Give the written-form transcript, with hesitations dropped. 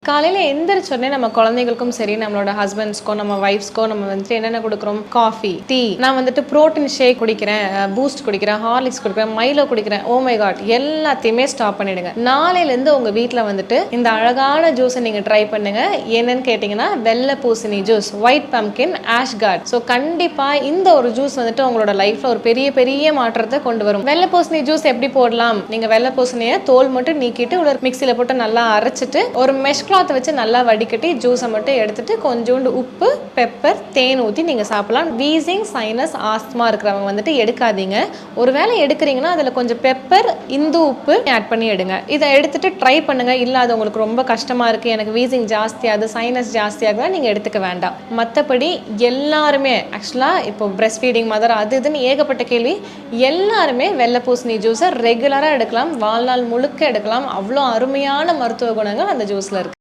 காலையில எந்திரிச்சோடனே நம்ம குழந்தைகளுக்கும் சரி, நம்மளோட ஹஸ்பண்ட்ஸ்க்கோ, நம்ம வைஃப்ஸ்க்கோ நம்ம வந்துட்டு என்னென்ன கொடுக்குறோம்? Coffee, tea. நான் வந்துட்டு புரோட்டீன் ஷேக் குடிக்கிறேன், பூஸ்ட் குடிக்கிறேன், ஹார்லிக்ஸ் குடிக்கிறேன், மைலோ குடிக்கிறேன். ஓ மை காட், எல்லாத்தையுமே ஸ்டாப் பண்ணிடுங்க. நாளையிலேருந்து உங்கள் வீட்டில் வந்துட்டு இந்த அழகான ஜூஸை நீங்கள் ட்ரை பண்ணுங்க. என்னன்னு கேட்டிங்கன்னா, வெள்ளை பூசணி juice, white pumpkin, ash card. So கண்டிப்பாக இந்த ஒரு ஜூஸ் வந்துட்டு உங்களோட லைஃப்பில் ஒரு பெரிய பெரிய மாற்றத்தை கொண்டு வரும். வெள்ளை பூசணி ஜூஸ் எப்படி போடலாம்? நீங்கள் வெள்ளை பூசணியை தோல் மட்டும் நீக்கிட்டு ஒரு மிக்சியில் போட்டு நல்லா அரைச்சிட்டு ஒரு மெஷ் கிளாத்தை வச்சு நல்லா வடிகட்டி ஜூஸை மட்டும் எடுத்துட்டு கொஞ்சோண்டு உப்பு, பெப்பர், தேன் ஊற்றி நீங்கள் சாப்பிடலாம். வீசிங், சைனஸ், ஆஸ்துமா இருக்கிறவங்க வந்துட்டு எடுக்காதீங்க. ஒருவேளை எடுக்கிறீங்கன்னா அதில் கொஞ்சம் பெப்பர், இந்து உப்பு ஆட் பண்ணி எடுங்க. இதை எடுத்துட்டு ட்ரை பண்ணுங்க. இல்லை அது உங்களுக்கு ரொம்ப கஷ்டமாக இருக்குது, எனக்கு வீசிங் ஜாஸ்தியாகுது, சைனஸ் ஜாஸ்தியாகுதா, நீங்கள் எடுத்துக்க வேண்டாம். மற்றபடி எல்லாருமே ஆக்சுவலாக இப்போ பிரெஸ்ட் ஃபீடிங் மதர் அது இதுன்னு ஏகப்பட்ட கேள்வி. எல்லாருமே வெள்ளை பூசணி ஜூஸை ரெகுலராக எடுக்கலாம், வாழ்நாள் முழுக்க எடுக்கலாம். அவ்வளோ அருமையான மருத்துவ குணங்கள் அந்த ஜூஸில் இருக்குது.